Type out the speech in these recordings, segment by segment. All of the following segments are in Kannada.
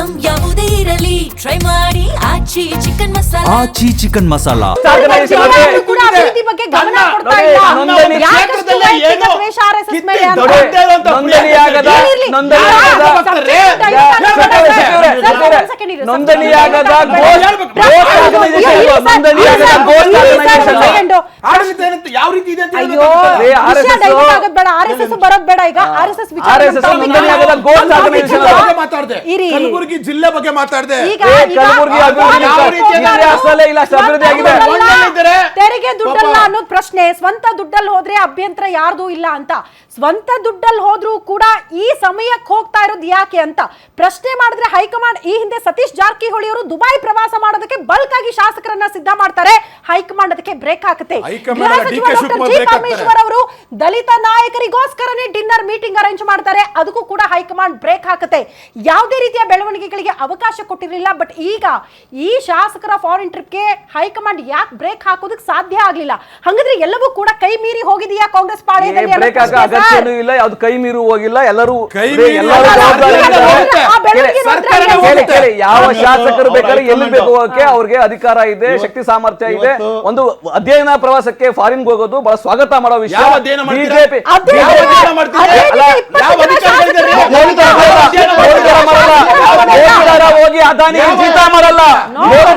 ಐಟಂ ಯಾವುದೇ ಇರಲಿ ಟ್ರೈ ಮಾಡಿ ಆಚಿ ಚಿಕನ್ ಮಸಾಲಾ. ಆಚಿ ಚಿಕನ್ ಮಸಾಲಾ ಕೂಡ ಅಭಿವೃದ್ಧಿ ಬಗ್ಗೆ ಗಮನ ಕೊಡ್ತಾ ಇಲ್ಲ. ಯಾಕಷ್ಟು ವೈಯಕ್ತಿಕ ದ್ವೇಷ RSS ಮೇಲೆ ಅಂತ ನೋಂದಣಿಯಾಗದ ಯಾವ ರೀತಿ ಇದೆ RSS ಬರೋದ್ ಬೇಡ. ಈಗ RSS ಮಾತಾಡ್ದೆ, ಕಲಬುರಗಿ ಜಿಲ್ಲೆ ಬಗ್ಗೆ ಮಾತಾಡ್ದೆ. ತೆರಿಗೆ ದುಡ್ಡಲ್ಲ ಅನ್ನೋದು ಪ್ರಶ್ನೆ. ಸ್ವಂತ ದುಡ್ಡಲ್ಲಿ ಹೋದ್ರೆ ಅಭ್ಯಂತರ ಯಾರ್ದು ಇಲ್ಲ ಅಂತ. ಸ್ವಂತ ದುಡ್ಡಲ್ಲಿ ಹೋದ್ರೂ ಕೂಡ ಈ ಸಮಯಕ್ಕೆ ಹೋಗ್ತಾ ಇರೋದು ಯಾಕೆ ಅಂತ ಪ್ರಶ್ನೆ ಮಾಡಿದ್ರೆ ಹೈಕಮಾಂಡ್ ಈ ಹಿಂದೆ ಸತೀಶ್ ಜಾರಕಿಹೊಳಿ ಅವರು ದುಬೈ ಪ್ರವಾಸ ಮಾಡೋದಕ್ಕೆ ಬಲ್ಕ್ ಆಗಿ ಶಾಸಕರನ್ನ ಸಿದ್ಧ ಮಾಡ್ತಾರೆ. ಹೈಕಮಾಂಡ್ ಅದಕ್ಕೆ ಬ್ರೇಕ್ ಹಾಕುತ್ತೆ. ಗೃಹ ಸಚಿವ ಡಾಕ್ಟರ್ ಜಿ ಪರಮೇಶ್ವರ್ ಅವರು ದಲಿತ ನಾಯಕರಿಗೋಸ್ಕರನೇ ಡಿನ್ನರ್ ಮೀಟಿಂಗ್ ಅರೇಂಜ್ ಮಾಡ್ತಾರೆ. ಅದಕ್ಕೂ ಕೂಡ ಹೈಕಮಾಂಡ್ ಬ್ರೇಕ್ ಹಾಕುತ್ತೆ. ಯಾವುದೇ ರೀತಿಯ ಬೆಳವಣಿಗೆಗಳಿಗೆ ಅವಕಾಶ ಕೊಟ್ಟಿರಲಿಲ್ಲ. ಬಟ್ ಈಗ ಈ ಶಾಸಕರ ಫಾರಿನ್ ಟ್ರಿಪ್ಗೆ ಹೈಕಮಾಂಡ್ ಯಾಕೆ ಬ್ರೇಕ್ ಹಾಕೋದಕ್ಕೆ ಸಾಧ್ಯ ಆಗ್ಲಿಲ್ಲ? ಹಾಗಾದ್ರೆ ಎಲ್ಲವೂ ಕೂಡ ಕೈ ಮೀರಿ ಹೋಗಿದೆಯಾ ಕಾಂಗ್ರೆಸ್ ಪಾಳೆಯದಲ್ಲಿ? ಇಲ್ಲ, ಯಾವ್ದು ಕೈ ಮೀರು ಹೋಗಿಲ್ಲ. ಎಲ್ಲರೂ ಯಾವ ಶಾಸಕರು ಬೇಕಾದ್ರೆ ಎಲ್ಲಿ ಬೇಕು ಹೋಗಕ್ಕೆ ಅವ್ರಿಗೆ ಅಧಿಕಾರ ಇದೆ, ಶಕ್ತಿ ಸಾಮರ್ಥ್ಯ ಇದೆ. ಒಂದು ಅಧ್ಯಯನ ಪ್ರವಾಸಕ್ಕೆ ಫಾರಿನ್ ಹೋಗೋದು ಬಹಳ ಸ್ವಾಗತ ಮಾಡೋ ವಿಷಯ. ಬಿಜೆಪಿ ಹೋಗಿ ಅದಾನಿ ಜೀತ ಮಾಡಲ್ಲ,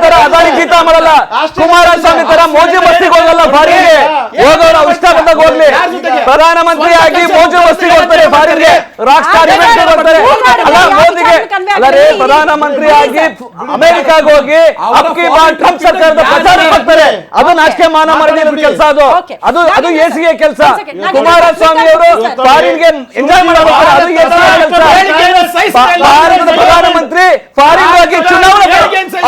ತರ ಅದಾನಿ ಜೀತ ಮಾಡಲ್ಲ. ಕುಮಾರಸ್ವಾಮಿ ತರ ಮೋಜು ಮಸ್ತಿಗೆ ಹೋಗಲ್ಲ. ಫಾರಿನ್ಗೆ ಹೋಗೋಣ, ಇಷ್ಟ ಬಂದಾಗ ಹೋಗ್ಲಿ. ಪ್ರಧಾನಮಂತ್ರಿ ಆಗಿ ಮೋಜು ಮಸ್ತಿಗೆ ಹೋಗ್ತಾರೆ ಫಾರಿನ್ಗೆ, ರಾಕ್ ಸ್ಟಾರ್ ಇವೆಂಟ್ ಹೋಗ್ತಾರೆ. ಅಲ್ಲ ಮೋದಿಗೆ ಅಲ್ಲರೇ ಪ್ರಧಾನಮಂತ್ರಿ ಆಗಿ ಅಮೆರಿಕಾಗೆ ಹೋಗಿ ಅಬ್ಕಿ ಬಾರ್ ಟ್ರಂಪ್ ಸರ್ಕಾರದ ಪ್ರಚಾರ ಮಾಡ್ತಾರೆ. ಅದು ನಾಚಿಕೆ ಮಾನ ಮರ್ಯಾದೆ ಕೆಲಸ. ಅದು ಎಸಿಗೆ ಕೆಲಸ. ಕುಮಾರಸ್ವಾಮಿ ಅವರು ಫಾರಿನ್ಗೆ ಎಂಜಾಯ್ ಮಾಡೋದು ಅದು ಎಸಿಗೆ ಕೆಲಸ. ಭಾರತದ ಪ್ರಧಾನಮಂತ್ರಿ ಫಾರಿನ್ ಹೋಗಿ ಚುನಾವಣೆ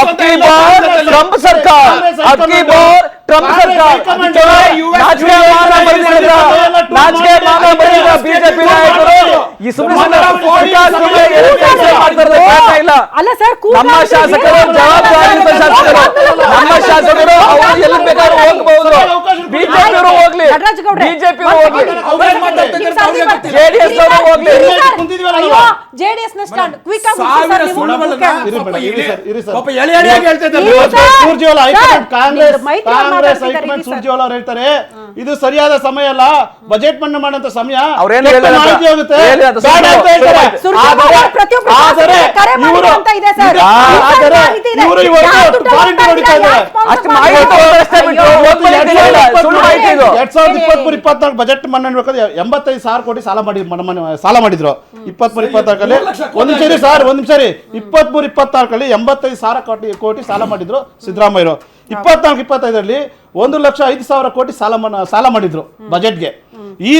ಅಬ್ಕಿ ಬಾರ್ ಟ್ರಂಪ್ ಸರ್ಕಾರ, ಅಬ್ಕಿ ಬಾರ್ ಟ್ರಂಪ್ ಸರ್ಕಾರ. ನಾಚಿಕೆ ಮಾನ ಮರ್ಯಾದೆ ಬಿಜೆಪಿ ನಾಯಕರು ಈ ನಮ್ಮ ಶಾಸಕರು ಜವಾಬ್ದಾರಿ ಶಾಸಕರು, ನಮ್ಮ ಶಾಸಕರು ಅವರು ಎಲ್ಲಿ ಬೇಕಾದ್ರೂ ಹೋಗಬಹುದು. ಬಿಜೆಪಿ ಹೋಗ್ಲಿ, ಬಿಜೆಪಿ ಹೋಗ್ಲಿ, ಜೆಡಿಎಸ್ ಹೋಗ್ಲಿ. ಜೆಡಿಎಸ್ ಸುರ್ಜೇವಾಲ ಅವರು ಹೇಳ್ತಾರೆ ಇದು ಸರಿಯಾದ ಸಮಯ ಅಲ್ಲ, ಬಜೆಟ್ ಮನ್ನಾ ಮಾಡುವಂತ ಸಮಯ. ಬಜೆಟ್ ಮನ್ನಾ 85,000 ಕೋಟಿ ಸಾಲ ಮಾಡಿದ್ರು. 23-24 ಒಂದ್ ನಿಮಿಷ ಸರ್, 23-24 85,000 ಕೋಟಿ ಸಾಲ ಮಾಡಿದ್ರು ಸಿದ್ದರಾಮಯ್ಯರು. 24-25 1,05,000 ಕೋಟಿ ಸಾಲ ಮಾಡಿದ್ರು ಬಜೆಟ್ಗೆ. ಈ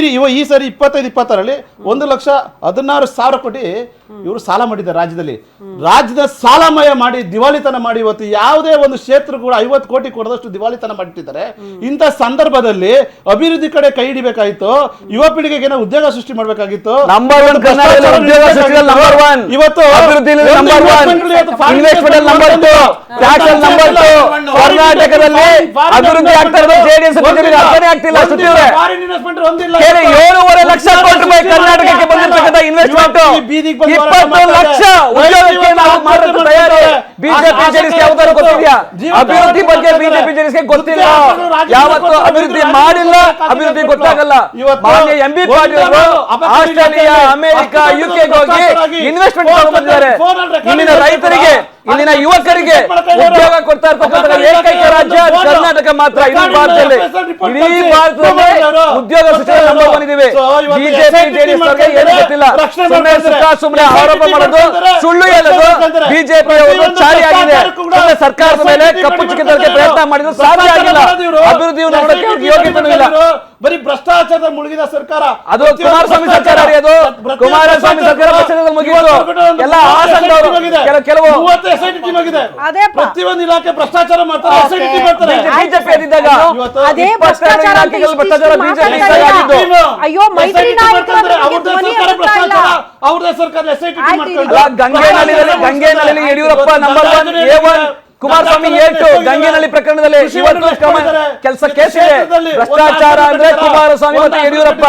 ಸರಿ 25-26 1,16,000 ಕೋಟಿ ಇವರು ಸಾಲ ಮಾಡಿದ್ದಾರೆ. ರಾಜ್ಯದ ಸಾಲಮಯ ಮಾಡಿ ದಿವಾಳಿತನ ಮಾಡಿ ಇವತ್ತು ಯಾವುದೇ ಒಂದು ಕ್ಷೇತ್ರ ಕೂಡ 50 ಕೋಟಿ ಕೊಡದಷ್ಟು ದಿವಾಳಿತನ ಮಾಡಿಟ್ಟಿದ್ದಾರೆ. ಇಂಥ ಸಂದರ್ಭದಲ್ಲಿ ಅಭಿವೃದ್ಧಿ ಕಡೆ ಕೈ ಹಿಡಿಬೇಕಾಗಿತ್ತು. ಯುವ ಪೀಳಿಗೆಗೆ ಉದ್ಯೋಗ ಸೃಷ್ಟಿ ಮಾಡಬೇಕಾಗಿತ್ತು. ಇವತ್ತು ಕರ್ನಾಟಕದಲ್ಲಿ ಅಭಿವೃದ್ಧಿ ಆಗ್ತಾ ಇರೋದು ಜೆಡಿಎಸ್ ಅರ್ಥನೇ ಆಗ್ತಿಲ್ಲ. 7.5 ಲಕ್ಷ ಕೋಟಿ ರೂಪಾಯಿ ಕರ್ನಾಟಕಕ್ಕೆ ಬಂದಿರತಕ್ಕಂಥ ಇನ್ವೆಸ್ಟ್ಮೆಂಟ್, 20 ಲಕ್ಷ ಉದ್ಯೋಗಕ್ಕೆ ನಾವು ಮಾಡಲು ತಯಾರಿ. ಬಿಜೆಪಿ ಜೆಡಿಎಸ್ ಯಾವ್ದಾದ್ರು ಗೊತ್ತಿದೆಯಾ? ಅಭಿವೃದ್ಧಿ ಬಗ್ಗೆ ಬಿಜೆಪಿ ಜೆಡಿಎಸ್ಗೆ ಗೊತ್ತಿಲ್ಲ. ಯಾವತ್ತು ಅಭಿವೃದ್ಧಿ ಮಾಡಿಲ್ಲ, ಅಭಿವೃದ್ಧಿ ಗೊತ್ತಾಗಲ್ಲ. ಮಾನ್ಯ ಎಂ ಬಿ ಪಾಟೀಲ್ ಅವರು ಆಸ್ಟ್ರೇಲಿಯಾ, ಅಮೆರಿಕ, ಯುಕೆಗೆ ಹೋಗಿ ಇನ್ವೆಸ್ಟ್ಮೆಂಟ್ ತಗೊಂಡ್ಬಂದಿದ್ದಾರೆ. ಇಲ್ಲಿನ ರೈತರಿಗೆ, ಇಲ್ಲಿನ ಯುವಕರಿಗೆ ಉದ್ಯೋಗ ಕೊಡ್ತಾ ಇರ್ತಕ್ಕಂಥ ಏಕೈಕ ರಾಜ್ಯ ಕರ್ನಾಟಕ ಮಾತ್ರ. ಇಡೀ ಭಾರತದಲ್ಲಿ ಉದ್ಯೋಗ ಸೃಷ್ಟಿ ನಂಬರ್ 1 ಇದ್ದೀವಿ. ಬಿಜೆಪಿ ಜೆಡಿಎಸ್ ಅವರಿಗೆ ಏನು ಗೊತ್ತಿಲ್ಲ. ಸುಮ್ಮನೆ ಆರೋಪ ಮಾಡೋದು, ಸುಳ್ಳು ಹೇಳೋದು ಬಿಜೆಪಿ ಅವರು ಚಾರಿ ಆಗಿದೆ. ಸರ್ಕಾರದ ಮೇಲೆ ಕಪ್ಪು ಚಿಕ್ಕದಕ್ಕೆ ಪ್ರಯತ್ನ ಮಾಡಿದ್ರು, ಸಾಧ್ಯ ಆಗಿಲ್ಲ. ಅಭಿವೃದ್ಧಿ ನೋಡಕ್ಕೆ ಯೋಗ್ಯತೆ ಇಲ್ಲ. ಬರೀ ಭ್ರಷ್ಟಾಚಾರದ ಮುಳುಗಿದ ಸರ್ಕಾರ ಅದು. ಕುಮಾರಸ್ವಾಮಿ ಸರ್ಕಾರ ಅದು. ಕುಮಾರಸ್ವಾಮಿ ಸರ್ಕಾರ ಮುಗಿಯೋದು ಎಲ್ಲ ಕೆಲವು ಪ್ರತಿಯೊಂದು ಇಲಾಖೆ ಭ್ರಷ್ಟಾಚಾರ ಮಾಡ್ತಾರೆ. ಬಿಜೆಪಿ ಅದಿದ್ದಾಗ ಅವ್ರದೇ ಸರ್ಕಾರ ಗಂಗೆನಲ್ಲಿ ಯಡಿಯೂರಪ್ಪ ನಂಬರ್ 1, A1, ಕುಮಾರಸ್ವಾಮಿ ಏಟು. ಗಂಗೆನಲ್ಲಿ ಪ್ರಕರಣದಲ್ಲಿ ಇವತ್ತು ಕೆಲಸ ಕೇಸ್ ಇದೆ. ಭ್ರಷ್ಟಾಚಾರ ಅಂದ್ರೆ ಕುಮಾರಸ್ವಾಮಿ ಮತ್ತು ಯಡಿಯೂರಪ್ಪ.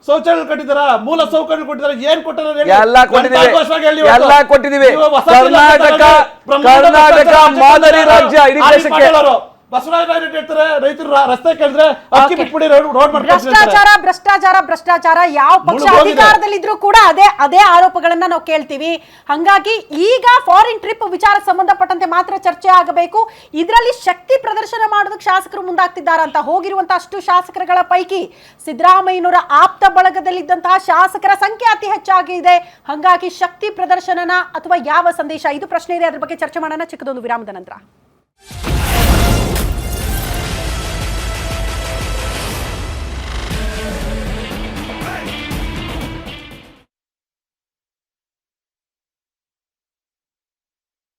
ಶೌಚಾಲಯ ಕಟ್ಟಿದಾರ, ಮೂಲ ಸೌಕರ್ಯ ಕೊಟ್ಟಿದಾರ, ಏನ್ ಕೊಟ್ಟಾರ ಎಲ್ಲ ಕೊಟ್ಟಿದ್ದೀವಿ. ಕರ್ನಾಟಕ ಮಾದರಿ ರಾಜ್ಯ ಇಡೀ ದೇಶಕ್ಕೆ. ಬಸವರಾಜ ಹೇಳ್ತಾರೆ ರೈತರು ರಸ್ತೆ ಕೇಳಿದ್ರೆ ಅಕ್ಕಿ ಬಿಟ್ಬಿಡಿ ರೋಡ್ ಭ್ರಷ್ಟಾಚಾರ ಯಾವ ಪಕ್ಷ ಅಧಿಕಾರದಲ್ಲಿದ್ರು ಕೂಡ ಅದೇ ಆರೋಪಗಳನ್ನ ನಾವು ಕೇಳ್ತೀವಿ. ಹಂಗಾಗಿ ಈಗ ಫಾರಿನ್ ಟ್ರಿಪ್ ವಿಚಾರಕ್ಕೆ ಸಂಬಂಧಪಟ್ಟಂತೆ ಮಾತ್ರ ಚರ್ಚೆ ಆಗಬೇಕು. ಇದರಲ್ಲಿ ಶಕ್ತಿ ಪ್ರದರ್ಶನ ಮಾಡೋದಕ್ಕೆ ಶಾಸಕರು ಮುಂದಾಗ್ತಿದ್ದಾರೆ ಅಂತ ಹೋಗಿರುವಂತಹ ಅಷ್ಟು ಶಾಸಕರುಗಳ ಪೈಕಿ ಸಿದ್ದರಾಮಯ್ಯನವರ ಆಪ್ತ ಬಳಗದಲ್ಲಿದ್ದಂತಹ ಶಾಸಕರ ಸಂಖ್ಯೆ ಅತಿ ಹೆಚ್ಚಾಗಿದೆ. ಹಂಗಾಗಿ ಶಕ್ತಿ ಪ್ರದರ್ಶನನ ಅಥವಾ ಯಾವ ಸಂದೇಶ, ಇದು ಪ್ರಶ್ನೆ ಇದೆ. ಅದ್ರ ಬಗ್ಗೆ ಚರ್ಚೆ ಮಾಡೋಣ ಚಿಕ್ಕದೊಂದು ವಿರಾಮದ ನಂತರ.